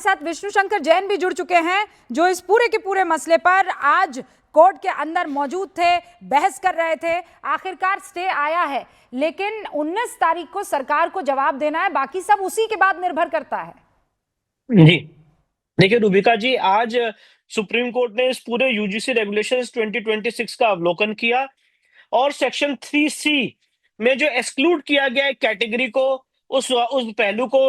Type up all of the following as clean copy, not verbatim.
साथ विष्णु शंकर जैन भी जुड़ चुके हैं, जो इस पूरे के पूरे मसले पर आज कोर्ट के अंदर मौजूद थे, बहस कर रहे थे। आखिरकार स्टे आया है, लेकिन 19 तारीख को सरकार को जवाब देना है, बाकी सब उसी के बाद निर्भर करता है। जी देखिए रूबिका जी, आज सुप्रीम कोर्ट ने इस पूरे यूजीसी रेगुलेशंस 2026 का अवलोकन किया और सेक्शन 3C में जो एक्सक्लूड किया गया है कैटेगरी को, उस पहलू को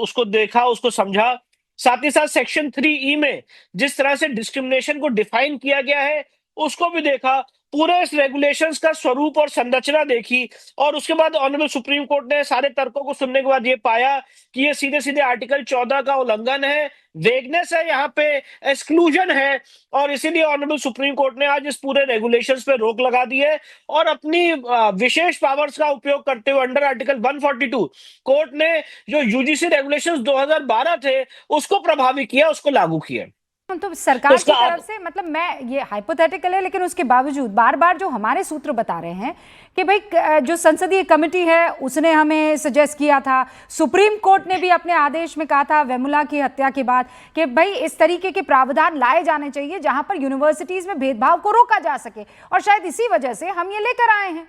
उसको देखा, उसको समझा। साथ ही साथ सेक्शन 3E में जिस तरह से डिस्क्रिमिनेशन को डिफाइन किया गया है उसको भी देखा। पूरे इस रेगुलेशंस का स्वरूप और संरचना देखी और उसके बाद ऑनरेबल सुप्रीम कोर्ट ने सारे तर्कों को सुनने के बाद ये पाया कि ये सीधे सीधे आर्टिकल 14 का उल्लंघन है, वेगनेस है, यहाँ पे एक्सक्लूजन है। और इसीलिए ऑनरेबल सुप्रीम कोर्ट ने आज इस पूरे रेगुलेशंस पे रोक लगा दी है और अपनी विशेष पावर्स का उपयोग करते हुए अंडर आर्टिकल 142 कोर्ट ने जो यूजीसी रेगुलेशंस 2012 थे उसको प्रभावी किया, उसको लागू किया। तो सरकार की तरफ से, मतलब मैं ये हाइपोथेटिकल है, लेकिन उसके बावजूद बार बार जो हमारे सूत्र बता रहे हैं कि भाई जो संसदीय कमेटी है उसने हमें सजेस्ट किया था, सुप्रीम कोर्ट ने भी अपने आदेश में कहा था वेमुला की हत्या के बाद कि भाई इस तरीके के प्रावधान लाए जाने चाहिए जहां पर यूनिवर्सिटीज में भेदभाव को रोका जा सके, और शायद इसी वजह से हम ये लेकर आए हैं।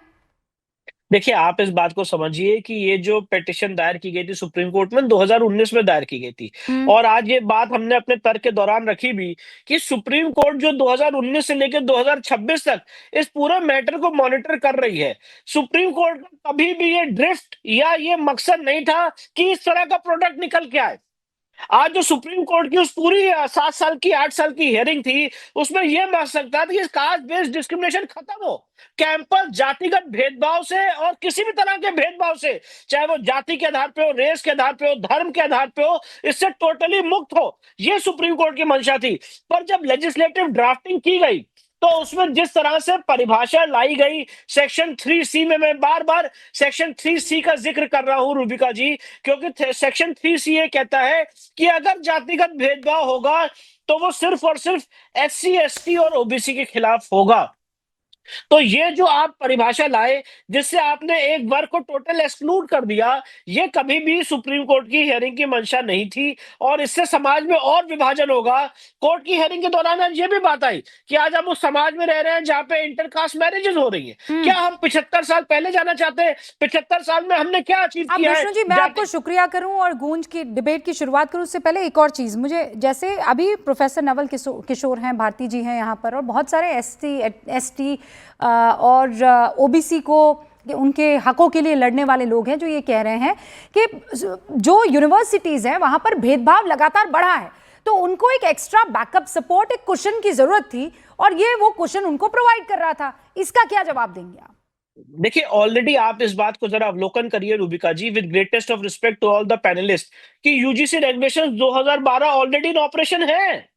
देखिए, आप इस बात को समझिए कि ये जो पिटीशन दायर की गई थी सुप्रीम कोर्ट में 2019 में दायर की गई थी और आज ये बात हमने अपने तर्क के दौरान रखी भी कि सुप्रीम कोर्ट जो 2019 से लेकर 2026 तक इस पूरे मैटर को मॉनिटर कर रही है। सुप्रीम कोर्ट का कभी भी ये ड्रिफ्ट या ये मकसद नहीं था कि इस तरह का प्रोडक्ट निकल के आए। आज जो सुप्रीम कोर्ट की उस पूरी 7 साल की 8 साल की हियरिंग थी उसमें यह मकसद था कि कास्ट बेस्ड डिस्क्रिमिनेशन खत्म हो, कैंपस जातिगत भेदभाव से और किसी भी तरह के भेदभाव से, चाहे वो जाति के आधार पे हो, रेस के आधार पे हो, धर्म के आधार पे हो, इससे टोटली मुक्त हो, ये सुप्रीम कोर्ट की मंशा थी। पर जब लेजिस्लेटिव ड्राफ्टिंग की गई तो उसमें जिस तरह से परिभाषा लाई गई सेक्शन 3C में, मैं बार बार सेक्शन 3C का जिक्र कर रहा हूं रूबिका जी, क्योंकि सेक्शन 3C ये कहता है कि अगर जातिगत भेदभाव होगा तो वो सिर्फ और सिर्फ SC ST और OBC के खिलाफ होगा। तो ये जो आप परिभाषा लाए जिससे आपने एक वर्ग को टोटल एक्सक्लूड कर दिया, ये कभी भी सुप्रीम कोर्ट की हियरिंग की मंशा नहीं थी और इससे समाज में और विभाजन होगा। कोर्ट की हियरिंग के दौरान आज ये भी बात आई कि आज हम उस समाज में रह रहे हैं जहां पे इंटरकास्ट मैरिजेस हो रही हैं। क्या हम 75 साल पहले जाना चाहते हैं? 75 साल में हमने क्या अचीव किया है? विष्णु जी, मैं आपको शुक्रिया करूं और गूंज की डिबेट की शुरुआत करूं उससे पहले एक और चीज, मुझे जैसे अभी प्रोफेसर नवल किशोर हैं, भारती जी हैं यहाँ पर, और बहुत सारे ST और OBC को उनके हकों के लिए लड़ने वाले लोग हैं जो ये कह रहे हैं कि जो यूनिवर्सिटीज हैं वहां पर भेदभाव लगातार बढ़ा है, तो उनको एक एक्स्ट्रा बैकअप सपोर्ट, एक कुशन की जरूरत थी और ये वो कुशन उनको प्रोवाइड कर रहा था। इसका क्या जवाब देंगे आप? देखिए, ऑलरेडी आप इस बात को जरा अवलोकन करिए Rubika ji, with greatest of respect to all the panelist, कि UGC regulations 2012 already in operation है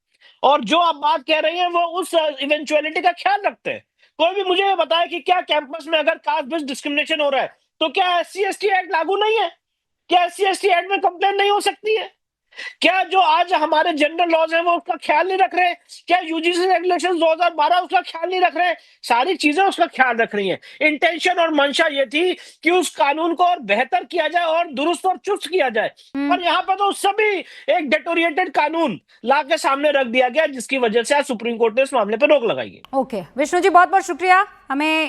और जो आप बात कह रहे हैं वो उस इवेंचुअलिटी का ख्याल रखते हैं। कोई भी मुझे ये बताए कि क्या कैंपस में अगर कास्ट बेस्ड डिस्क्रिमिनेशन हो रहा है तो क्या SC ST एक्ट लागू नहीं है? क्या SC ST एक्ट में कंप्लेन नहीं हो सकती है? क्या जो आज हमारे जनरल लॉज हैं वो उसका ख्याल नहीं रख रहे? क्या यूजीसी रेगुलेशंस 2012 उसका ख्याल नहीं रख रहे? सारी चीजें उसका ख्याल रख रही हैं। इंटेंशन और मंशा ये थी कि उस कानून को और बेहतर किया जाए और दुरुस्त और चुस्त किया जाए, और यहाँ पर तो सभी एक डेटोरिएटेड कानून ला के सामने रख दिया गया, जिसकी वजह से आज सुप्रीम कोर्ट ने इस मामले पर रोक लगाई है। ओके विष्णु जी, बहुत बहुत शुक्रिया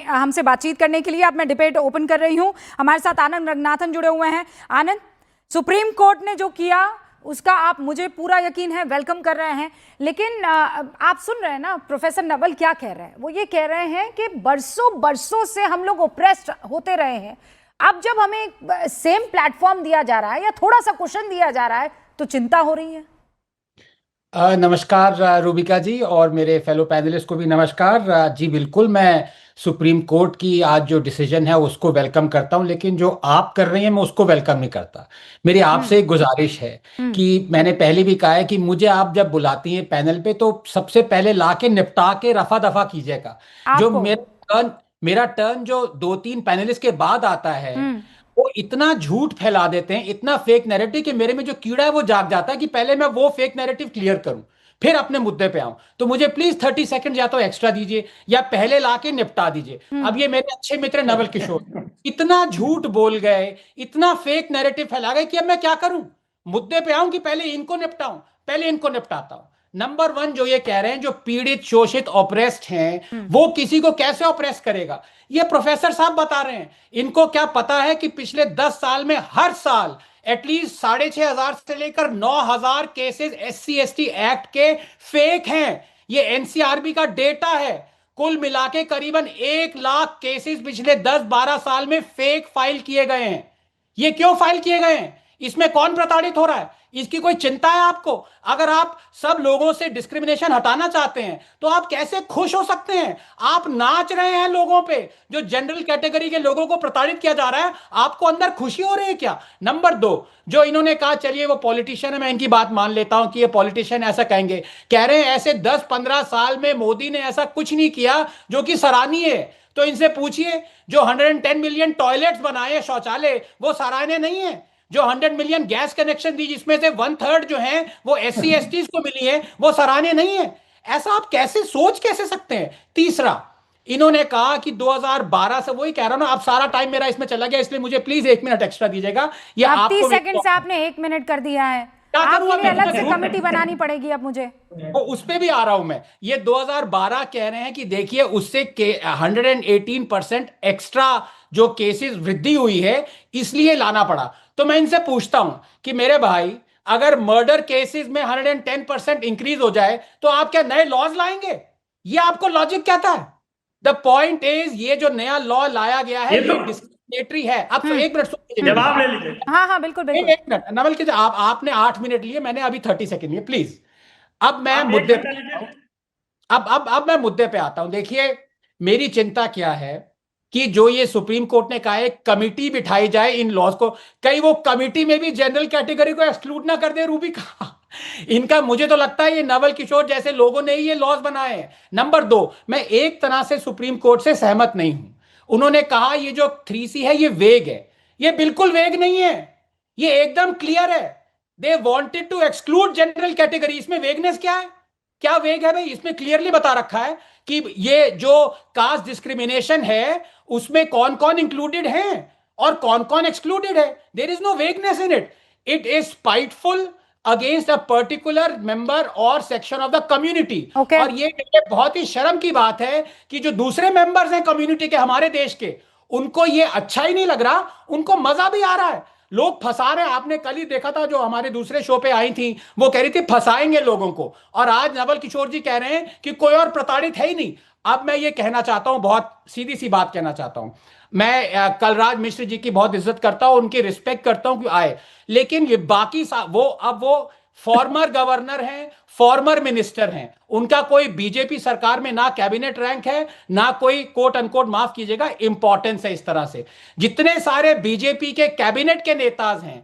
हमसे बातचीत करने के लिए। अब मैं डिबेट ओपन कर रही हूँ, हमारे साथ आनंद रंगनाथन जुड़े हुए हैं। आनंद, सुप्रीम कोर्ट ने जो किया उसका आप, मुझे पूरा यकीन है, वेलकम कर रहे हैं, लेकिन आप सुन रहे हैं ना प्रोफेसर नवल क्या कह रहे हैं? वो ये कह रहे हैं कि बरसों बरसों से हम लोग ओप्रेस्ड होते रहे हैं, अब जब हमें सेम प्लेटफॉर्म दिया जा रहा है या थोड़ा सा क्वेश्चन दिया जा रहा है तो चिंता हो रही है। नमस्कार रूबिका जी, और मेरे फेलो पैनलिस्ट को भी नमस्कार जी। बिल्कुल, मैं सुप्रीम कोर्ट की आज जो डिसीजन है उसको वेलकम करता हूं, लेकिन जो आप कर रही हैं मैं उसको वेलकम नहीं करता। मेरी आपसे एक गुजारिश है कि मैंने पहले भी कहा है कि मुझे आप जब बुलाती हैं पैनल पे तो सबसे पहले ला के निपटा के रफा दफा कीजिएगा। जो मेरा टर्न जो 2-3 पैनलिस्ट के बाद आता है वो इतना झूठ फैला देते हैं, इतना फेक नैरेटिव, कि मेरे में जो कीड़ा है वो जाग जाता है कि पहले मैं वो फेक नैरेटिव क्लियर करूं फिर अपने मुद्दे पे आऊं। तो मुझे प्लीज 30 सेकंड या तो एक्स्ट्रा दीजिए या पहले लाके निपटा दीजिए। अब ये मेरे अच्छे मित्र नवल किशोर इतना झूठ बोल गए, इतना फेक नैरेटिव फैला गए कि अब मैं क्या करूं? मुद्दे पे आऊं कि पहले इनको निपटाऊं? पहले इनको निपटाता हूं। नंबर 1, जो ये कह रहे हैं जो पीड़ित, शोषित, ऑप्रेस्ड हैं, वो किसी को कैसे ऑप्रेस करेगा, ये प्रोफेसर साहब बता रहे हैं। इनको क्या पता है कि पिछले 10 साल में हर साल एटलीस्ट 6,500 से लेकर 9,000 केसेस SC/ST एक्ट के फेक हैं। ये एनसीआरबी का डेटा है। कुल मिला के करीबन 1 लाख केसेस पिछले 10-12 साल में फेक फाइल किए गए हैं। ये क्यों फाइल किए गए हैं? इसमें कौन प्रताड़ित हो रहा है? इसकी कोई चिंता है आपको? अगर आप सब लोगों से डिस्क्रिमिनेशन हटाना चाहते हैं तो आप कैसे खुश हो सकते हैं? आप नाच रहे हैं लोगों पे। जो जनरल कैटेगरी के लोगों को प्रताड़ित किया जा रहा है, आपको अंदर खुशी हो रही है क्या? नंबर 2, जो इन्होंने कहा, चलिए वो पॉलिटिशियन है, मैं इनकी बात मान लेता हूं कि ये पॉलिटिशियन ऐसा कहेंगे, कह रहे हैं ऐसे 10-15 साल में मोदी ने ऐसा कुछ नहीं किया जो कि सराहनीय है। तो इनसे पूछिए, जो 110 मिलियन टॉयलेट्स बनाए, शौचालय, वो सराहनीय नहीं है? जो 100 मिलियन गैस कनेक्शन दी, जिसमें से 1/3 जो है वो SC/STs को मिली है, वो सराहनीय नहीं है? ऐसा आप कैसे सोच कैसे सकते हैं? तीसरा, इन्होंने कहा कि 2012 से, वही कह रहा हूं ना, अब सारा टाइम मेरा इसमें चला गया, इसलिए मुझे प्लीज 1 मिनट एक्स्ट्रा दीजिएगा। ये अब आपको 30 सेकंड से आपने 1 मिनट कर दिया है। क्या करूं आपके लिए अब? अलग से कमेटी बनानी पड़ेगी अब मुझे। वो उस पे भी आ रहा हूं मैं। ये 2012 कह रहे हैं कि देखिए उससे 118% एक्स्ट्रा जो केसेस वृद्धि हुई है, इसलिए लाना पड़ा। तो मैं इनसे पूछता हूं कि मेरे भाई, अगर मर्डर केसेस में 110% इंक्रीज हो जाए तो आप क्या नए लॉज लाएंगे? ये आपको लॉजिक कहता है? द पॉइंट इज, ये जो नया लॉ लाया गया है, ये डिस्क्रिमिनेटरी है। अब तो 1 मिनट सुन लीजिए, जवाब ले लीजिए। हाँ हाँ बिल्कुल बिल्कुल। 1 मिनट नवल की, आपने 8 मिनट लिए, मैंने अभी 30 सेकंड लिए, प्लीज। अब मैं आप मुद्दे 1 पे घंटा आता हूं। लीजिए। अब मैं मुद्दे पे आता हूं। देखिए, मेरी चिंता क्या है कि जो ये सुप्रीम कोर्ट ने कहा है कमिटी बिठाई जाए इन लॉज को, कहीं वो कमिटी में भी जनरल कैटेगरी को एक्सक्लूड ना कर दे। रूबी का इनका, मुझे तो लगता है ये नवल किशोर जैसे लोगों ने ही ये लॉज बनाए हैं। नंबर 2, मैं एक तरह से सुप्रीम कोर्ट से सहमत नहीं हूं। उन्होंने कहा ये जो 3C है ये वेग है। ये बिल्कुल वेग नहीं है, ये एकदम क्लियर है। They wanted to exclude general category. इसमें वेगनेस क्या है? क्या वेग है भाई? इसमें क्लियरली बता रखा है कि ये जो कास्ट डिस्क्रिमिनेशन है उसमें कौन कौन इंक्लूडेड है और कौन कौन एक्सक्लूडेड है। There is no vagueness in it. It is spiteful against a particular member और section of the community. Okay. और ये बहुत ही शर्म की बात है कि जो दूसरे मेंबर्स हैं कम्युनिटी के, हमारे देश के, उनको ये अच्छा ही नहीं लग रहा, उनको मजा भी आ रहा है। लोग फंसा रहे हैं। आपने कल ही देखा था, जो हमारे दूसरे शो पे आई थी, वो कह रही थी फंसाएंगे लोगों को, और आज नवल किशोर जी कह रहे हैं कि कोई और प्रताड़ित है ही नहीं। अब मैं ये कहना चाहता हूं, बहुत सीधी सी बात कहना चाहता हूं। मैं कलराज मिश्र जी की बहुत इज्जत करता हूं, उनकी रिस्पेक्ट करता हूं कि आए, लेकिन ये बाकी वो फॉर्मर गवर्नर हैं, फॉर्मर मिनिस्टर हैं, उनका कोई बीजेपी सरकार में ना कैबिनेट रैंक है, ना कोई कोट अनकोट, माफ कीजिएगा, इंपॉर्टेंस है। इस तरह से जितने सारे बीजेपी के कैबिनेट के नेताज हैं,